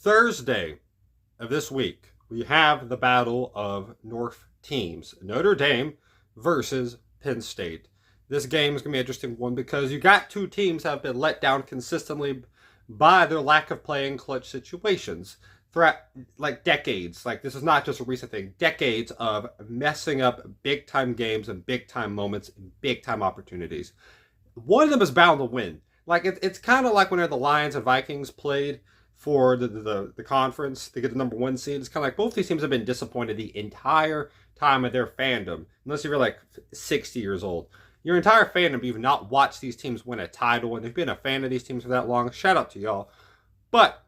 Thursday of this week, we have the battle of North teams. Notre Dame versus Penn State. This game is going to be an interesting one because you got two teams that have been let down consistently by their lack of play in clutch situations throughout like decades. Like, this is not just a recent thing. Decades of messing up big time games and big time moments and big time opportunities. One of them is bound to win. Like, it's kind of like when the Lions and Vikings played for the conference to get the number one seed. It's kind of like both these teams have been disappointed the entire time of their fandom, unless you're like 60 years old. Your entire fandom, you've not watched these teams win a title, and you've been a fan of these teams for that long. Shout out to y'all. But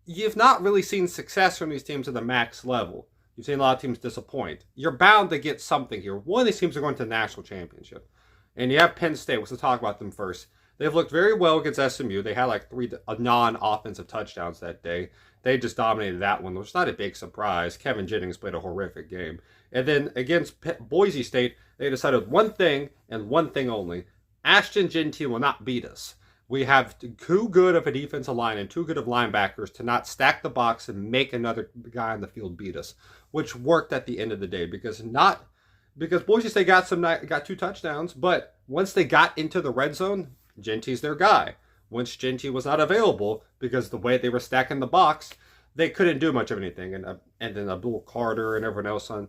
you've not really seen success from these teams at the max level. You've seen a lot of teams disappoint. You're bound to get something here. One of these teams are going to the national championship. And you have Penn State. Let's talk about them first. They've looked very well against SMU. They had like 3 non-offensive touchdowns that day. They just dominated that one, which is not a big surprise. Kevin Jennings played a horrific game. And then against Boise State, they decided one thing and one thing only. Ashton Jeanty will not beat us. We have too good of a defensive line and too good of linebackers to not stack the box and make another guy on the field beat us, which worked at the end of the day because Boise State got 2 touchdowns, but once they got into the red zone, Jeanty's their guy. Once Jeanty was not available, because the way they were stacking the box, they couldn't do much of anything. And then Abdul Carter and everyone else on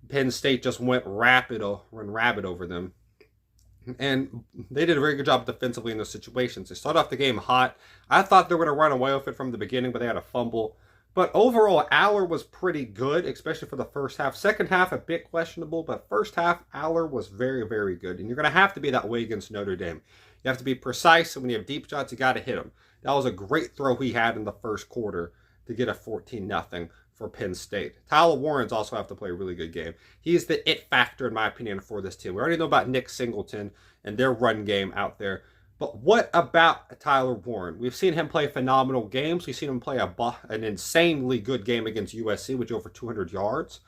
Penn State just went rabbit over them. And they did a very good job defensively in those situations. They started off the game hot. I thought they were going to run away with it from the beginning, but they had a fumble. But overall, Aller was pretty good, especially for the first half. Second half, a bit questionable, but first half, Aller was very, very good. And you're going to have to be that way against Notre Dame. You have to be precise, and when you have deep shots, you got to hit them. That was a great throw he had in the first quarter to get a 14-0 for Penn State. Tyler Warren's also have to play a really good game. He's the it factor, in my opinion, for this team. We already know about Nick Singleton and their run game out there. But what about Tyler Warren? We've seen him play phenomenal games. We've seen him play an insanely good game against USC, which over 200 yards.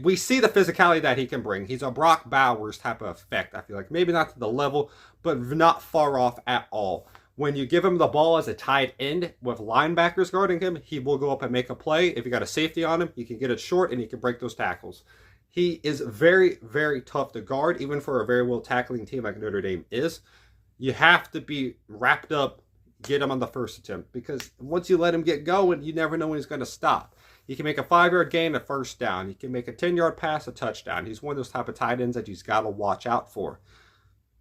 We see the physicality that he can bring. He's a Brock Bowers type of effect, I feel like. Maybe not to the level, but not far off at all. When you give him the ball as a tight end with linebackers guarding him, he will go up and make a play. If you got a safety on him, he can get it short and he can break those tackles. He is very, very tough to guard, even for a very well tackling team like Notre Dame is. You have to be wrapped up, get him on the first attempt, because once you let him get going, you never know when he's going to stop. He can make a 5-yard gain, a first down. He can make a 10-yard pass, a touchdown. He's one of those type of tight ends that you've got to watch out for.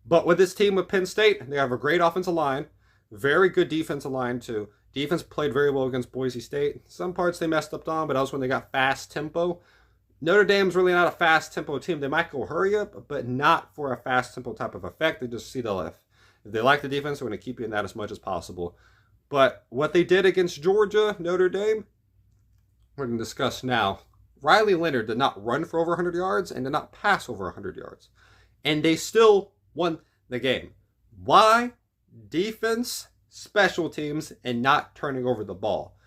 But with this team with Penn State, they have a great offensive line, very good defensive line too. Defense played very well against Boise State. Some parts they messed up on, but that was when they got fast tempo. Notre Dame's really not a fast tempo team. They might go hurry up, but not for a fast tempo type of effect. They just see the left. If they like the defense, they're going to keep you in that as much as possible. But what they did against Georgia, Notre Dame, we're going to discuss now. Riley Leonard did not run for over 100 yards and did not pass over 100 yards. And they still won the game. Why? Defense, special teams, and not turning over the ball.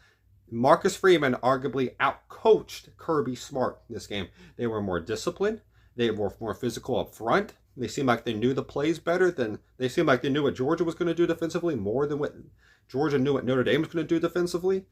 Marcus Freeman arguably outcoached Kirby Smart in this game. They were more disciplined. They were more physical up front. They seemed like they knew the plays better than they seemed like they knew what Georgia was going to do defensively more than what Georgia knew what Notre Dame was going to do defensively.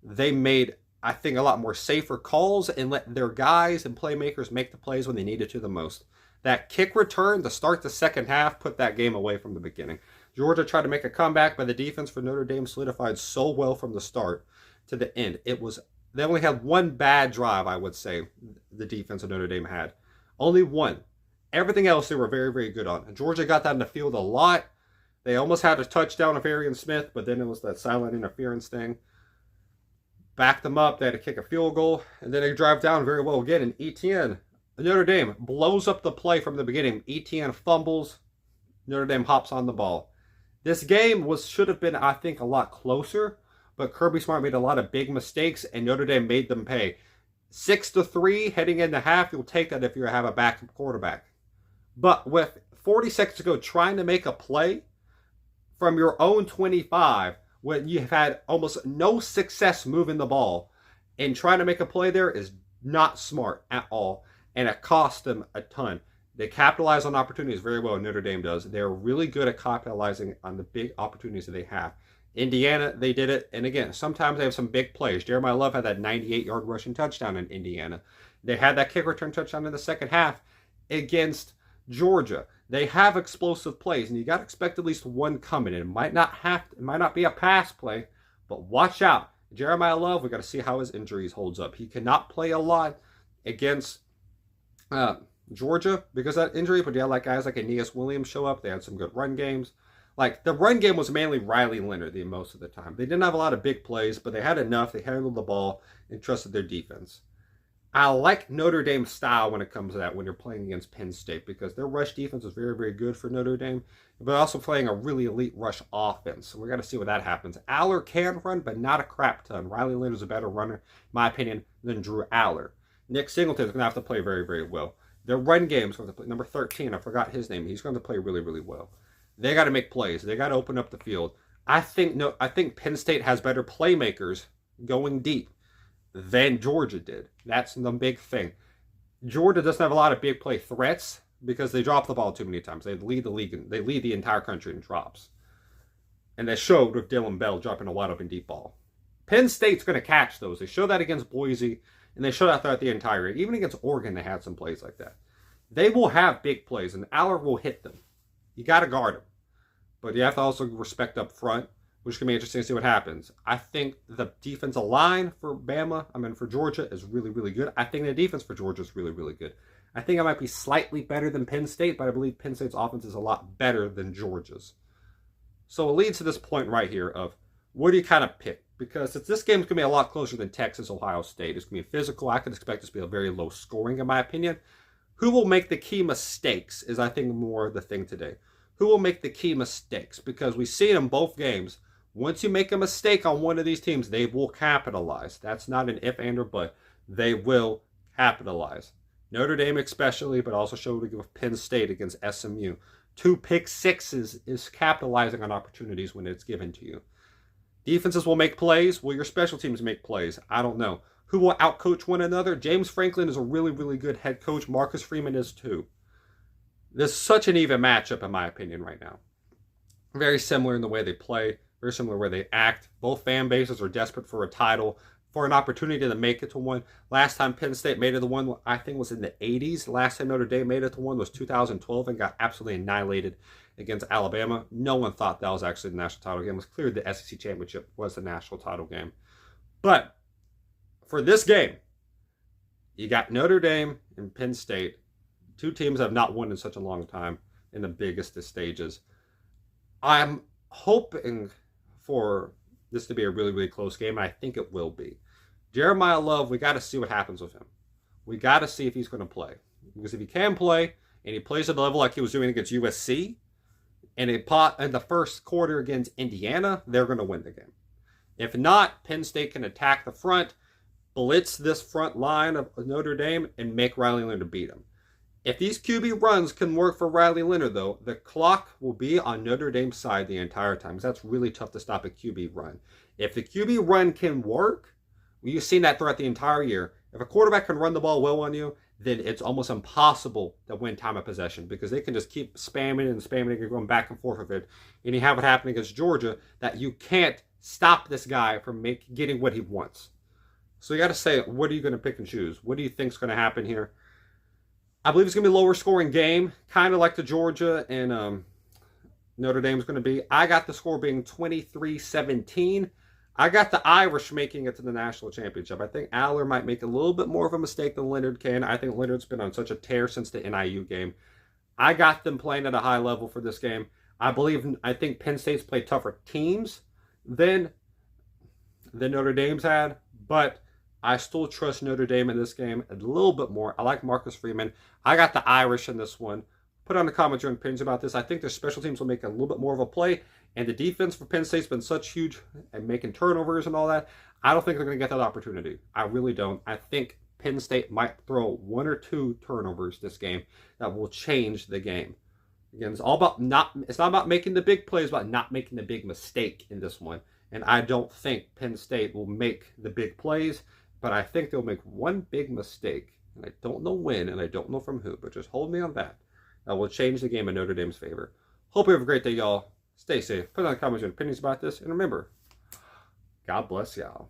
They made, I think, a lot more safer calls and let their guys and playmakers make the plays when they needed to the most. That kick return to start the second half put that game away from the beginning. Georgia tried to make a comeback, but the defense for Notre Dame solidified so well from the start to the end. They only had one bad drive, I would say, the defense of Notre Dame had. Only one. Everything else they were very, very good on. Georgia got that in the field a lot. They almost had a touchdown of Arian Smith, but then it was that silent interference thing. Backed them up. They had to kick a field goal. And then they drive down very well again. And Etienne, Notre Dame, blows up the play from the beginning. Etienne fumbles. Notre Dame hops on the ball. This game should have been, I think, a lot closer. But Kirby Smart made a lot of big mistakes, and Notre Dame made them pay. 6-3 heading into half, you'll take that if you have a backup quarterback. But with 40 seconds to go, trying to make a play from your own 25, when you have had almost no success moving the ball, and trying to make a play there is not smart at all, and it cost them a ton. They capitalize on opportunities very well, Notre Dame does. They're really good at capitalizing on the big opportunities that they have. Indiana, they did it. And again, sometimes they have some big plays. Jeremiah Love had that 98-yard rushing touchdown in Indiana. They had that kick return touchdown in the second half against Georgia. They have explosive plays, and you got to expect at least one coming. It might not be a pass play, but watch out. Jeremiah Love, we got to see how his injuries holds up. He cannot play a lot against Georgia because of that injury, but you had like guys like Aeneas Williams show up. They had some good run games. Like, the run game was mainly Riley Leonard the most of the time. They didn't have a lot of big plays, but they had enough. They handled the ball and trusted their defense. I like Notre Dame's style when it comes to that when you're playing against Penn State because their rush defense is very, very good for Notre Dame, but also playing a really elite rush offense. So we're going to see what that happens. Aller can run, but not a crap ton. Riley Leonard is a better runner, in my opinion, than Drew Aller. Nick Singleton is going to have to play very, very well. Their run game is going to play. Number 13, I forgot his name. He's going to play really, really well. They got to make plays. They got to open up the field. I think Penn State has better playmakers going deep than Georgia did. That's the big thing. Georgia doesn't have a lot of big play threats because they drop the ball too many times. They lead the league. They lead the entire country in drops. And they showed with Dylan Bell dropping a wide open deep ball. Penn State's going to catch those. They showed that against Boise, and they showed that throughout the entire year. Even against Oregon, they had some plays like that. They will have big plays, and Aller will hit them. You got to guard him. But you have to also respect up front, which can be interesting to see what happens. I think the defensive line for for Georgia is really, really good. I think the defense for Georgia is really, really good. I think it might be slightly better than Penn State, but I believe Penn State's offense is a lot better than Georgia's. So it leads to this point right here of what do you kind of pick? Because this game is going to be a lot closer than Texas, Ohio State. It's going to be physical. I could expect this to be a very low scoring, in my opinion. Who will make the key mistakes is, I think, more the thing today. Who will make the key mistakes? Because we see it in both games. Once you make a mistake on one of these teams, they will capitalize. That's not an if, and, or but. They will capitalize. Notre Dame especially, but also showed with Penn State against SMU. 2 pick sixes is capitalizing on opportunities when it's given to you. Defenses will make plays. Will your special teams make plays? I don't know. Who will outcoach one another? James Franklin is a really, really good head coach. Marcus Freeman is too. There's such an even matchup, in my opinion, right now. Very similar in the way they play. Very similar where they act. Both fan bases are desperate for a title, for an opportunity to make it to one. Last time Penn State made it to one, I think, was in the 80s. Last time Notre Dame made it to one was 2012 and got absolutely annihilated against Alabama. No one thought that was actually the national title game. It was clear the SEC championship was the national title game. But for this game, you got Notre Dame and Penn State. 2 teams have not won in such a long time in the biggest of stages. I'm hoping for this to be a really, really close game, and I think it will be. Jeremiah Love, we got to see what happens with him. We got to see if he's going to play. Because if he can play, and he plays at the level like he was doing against USC, and in the first quarter against Indiana, they're going to win the game. If not, Penn State can attack the front, blitz this front line of Notre Dame, and make Riley Leonard beat him. If these QB runs can work for Riley Leonard, though, the clock will be on Notre Dame's side the entire time. Because that's really tough to stop a QB run. If the QB run can work, you've seen that throughout the entire year. If a quarterback can run the ball well on you, then it's almost impossible to win time of possession because they can just keep spamming and going back and forth with it. And you have it happen against Georgia that you can't stop this guy from getting what he wants. So you got to say, what are you going to pick and choose? What do you think is going to happen here? I believe it's going to be a lower scoring game, kind of like the Georgia and Notre Dame is going to be. I got the score being 23-17. I got the Irish making it to the national championship. I think Aller might make a little bit more of a mistake than Leonard can. I think Leonard's been on such a tear since the NIU game. I got them playing at a high level for this game. I think Penn State's played tougher teams than Notre Dame's had, but I still trust Notre Dame in this game a little bit more. I like Marcus Freeman. I got the Irish in this one. Put on the comments your opinions about this. I think their special teams will make a little bit more of a play. And the defense for Penn State's been such huge and making turnovers and all that. I don't think they're going to get that opportunity. I really don't. I think Penn State might throw 1 or 2 turnovers this game that will change the game. Again, it's not about making the big plays, it's about not making the big mistake in this one. And I don't think Penn State will make the big plays. But I think they'll make one big mistake, and I don't know when, and I don't know from who, but just hold me on that. That will change the game in Notre Dame's favor. Hope you have a great day, y'all. Stay safe. Put in the comments your opinions about this. And remember, God bless y'all.